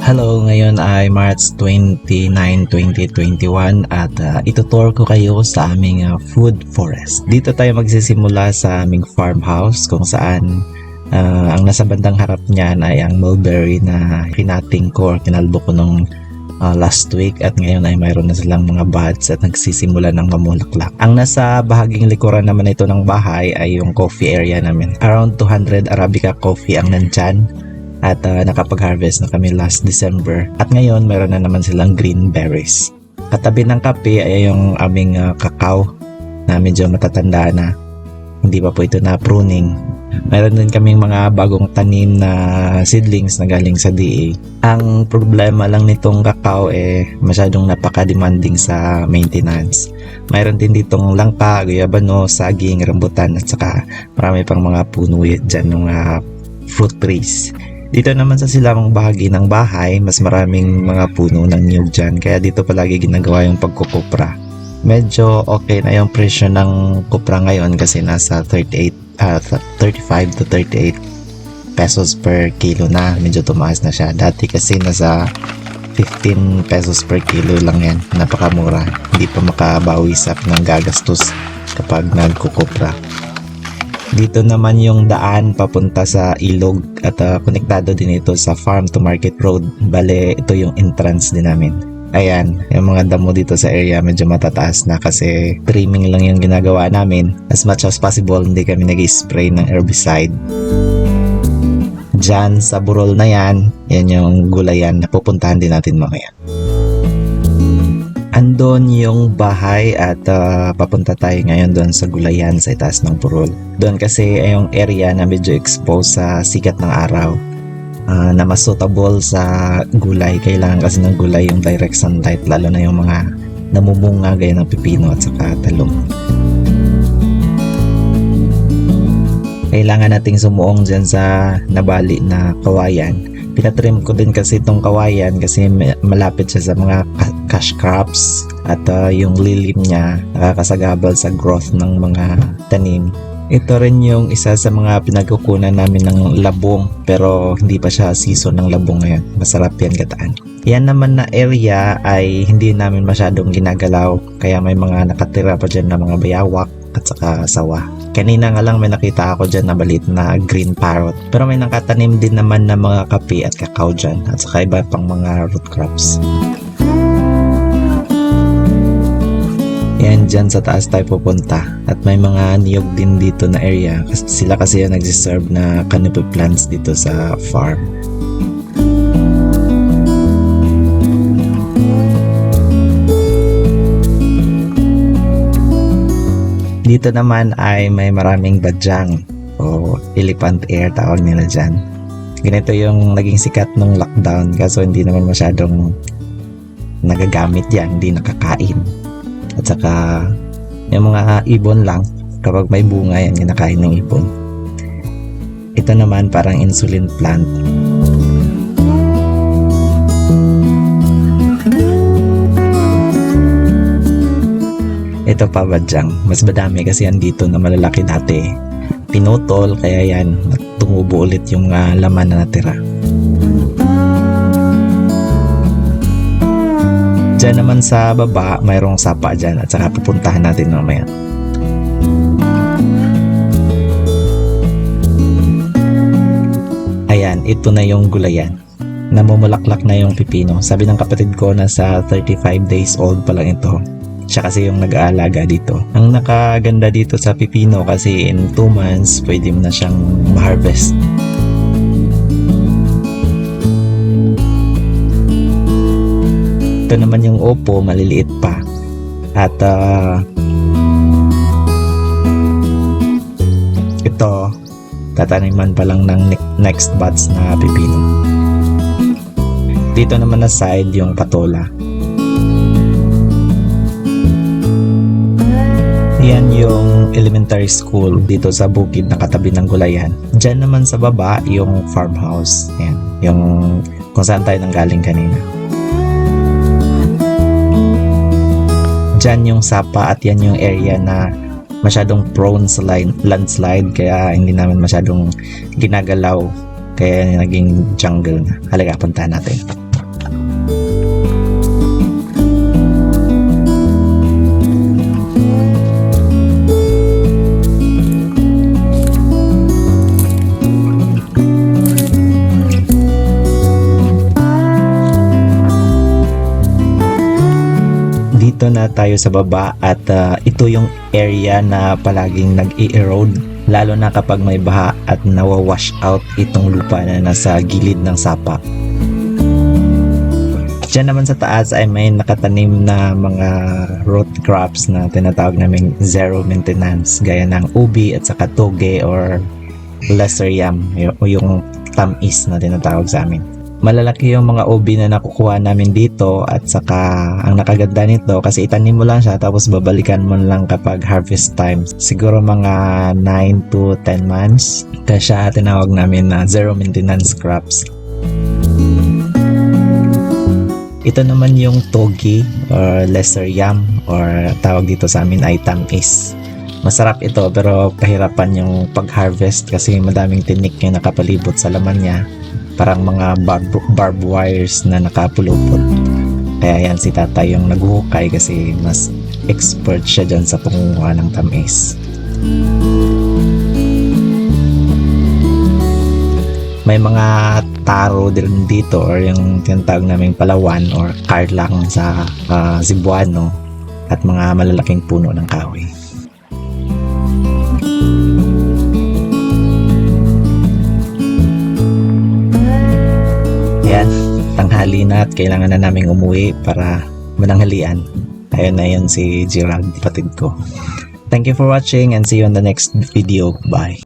Hello, ngayon ay March 29, 2021 at itutour ko kayo sa aming food forest. Dito tayo magsisimula sa aming farmhouse kung saan ang nasa bandang harap niyan ay ang mulberry na kinating ko or kinalbo ko nung last week at ngayon ay mayroon na silang mga buds at nagsisimula ng mamulaklak. Ang nasa bahaging likuran naman ito ng bahay ay yung coffee area namin. Around 200 Arabica coffee ang nandyan. At nakapag-harvest na kami last December. At ngayon, meron na naman silang green berries. Katabi ng kape ay yung aming kakao na medyo matatanda na. Hindi pa po ito na pruning. Meron din kaming mga bagong tanim na seedlings na galing sa DA. Ang problema lang nitong kakao masyadong napaka-demanding sa maintenance. Mayroon din ditong langka, guyabano, saging, rambutan at saka marami pang mga puno dyan ng fruit trees. Dito naman sa silamang bahagi ng bahay, mas maraming mga puno ng niyog dyan. Kaya dito palagi ginagawa yung pagkukupra. Medyo okay na yung presyo ng kupra ngayon kasi nasa 35 to 38 pesos per kilo na. Medyo tumaas na siya. Dati kasi nasa 15 pesos per kilo lang yan. Napakamura. Hindi pa makabawi sa pinanggagastos kapag nagkukupra. Dito naman yung daan papunta sa ilog at konektado din ito sa farm to market road. Bale, ito yung entrance din namin. Ayan, yung mga damo dito sa area medyo matataas na kasi trimming lang yung ginagawa namin. As much as possible, hindi kami nag-spray ng herbicide. Diyan sa burol na yan yung gulayan na pupuntahan din natin mamaya. Andon yung bahay at papunta tayo ngayon doon sa gulayan sa itaas ng burol. Doon kasi ay yung area na medyo exposed sa sikat ng araw na mas suitable sa gulay. Kailangan kasi ng gulay yung direct sunlight lalo na yung mga namumunga gaya ng pipino at saka talong. Kailangan nating sumuong dyan sa nabali na kawayan. Pinatrim ko din kasi itong kawayan kasi malapit siya sa mga cash crops at yung lilim niya nakakasagabal sa growth ng mga tanim. Ito rin yung isa sa mga pinagkukunan namin ng labong pero hindi pa siya season ng labong ngayon. Masarap yan gataan. Yan naman na area ay hindi namin masyadong ginagalaw kaya may mga nakatira pa dyan na mga bayawak at saka sawa. Kanina nga lang may nakita ako dyan na balit na green parrot. Pero may nakatanim din naman na mga kape at kakao dyan at saka iba pang mga root crops. Yan dyan sa taas tayo pupunta. At may mga niyog din dito na area. Sila kasi yung nagsiserve na canopy plants dito sa farm. Dito naman ay may maraming badyang o elephant ear tawag nila dyan. Ganito yung naging sikat nung lockdown kaso hindi naman masyadong nagagamit yan, hindi nakakain. At saka yung mga ibon lang kapag may bunga yan kinakain ng ibon. Ito naman parang insulin plant. Ito pa badyang, mas madami kasi yan dito na malalaki dati. Pinutol kaya yan, tumubo ulit yung laman na natira. Diyan naman sa baba, mayroong sapa dyan at saka pupuntahan natin mamaya. Ayan, ito na yung gulayan. Namumulaklak na yung pipino. Sabi ng kapatid ko na sa 35 days old pa lang ito. Siya kasi yung nag-aalaga dito. Ang nakaganda dito sa pipino kasi in 2 months pwede mo na siyang ma-harvest. Ito naman yung opo, maliliit pa. At ito, tataniman pa lang ng next batch na pipino. Dito naman na side yung patola. Yan yung elementary school dito sa bukid na katabi ng gulayan. Diyan naman sa baba yung farmhouse. Yan, yung kung saan tayo nanggaling kanina. Diyan yung sapa at yan yung area na masyadong prone sa landslide kaya hindi namin masyadong ginagalaw kaya naging jungle na. Halika, puntahan natin. Nandito na tayo sa baba at ito yung area na palaging nag-i-erode lalo na kapag may baha at nawawash out itong lupa na nasa gilid ng sapa. Diyan naman sa taas ay may nakatanim na mga root crops na tinatawag naming zero maintenance gaya ng ubi at saka toge or lesser yam o yung tamis na tinatawag sa amin. Malalaki yung mga ubi na nakukuha namin dito at saka ang nakaganda nito kasi itanim mo lang siya tapos babalikan mo lang kapag harvest time. Siguro mga 9 to 10 months. Kaya siya tinawag namin na zero maintenance crops. Ito naman yung togi or lesser yam or tawag dito sa amin ay tamis. Masarap ito pero pahirapan yung pag-harvest kasi madaming tinik yung nakapalibot sa laman niya. Parang mga barbed wires na nakapulupot. Kaya yan si tatay yung naghuhukay kasi mas expert siya dyan sa pangunguha ng tamis. May mga taro din dito or yung tinatawag naming palawan or karlang sa Cebuano at mga malalaking puno ng kahoy. Ayan, tanghali na at kailangan na naming umuwi para mananghalian. Ayun na yun si Gerald, kapatid ko. Thank you for watching and see you on the next video. Bye!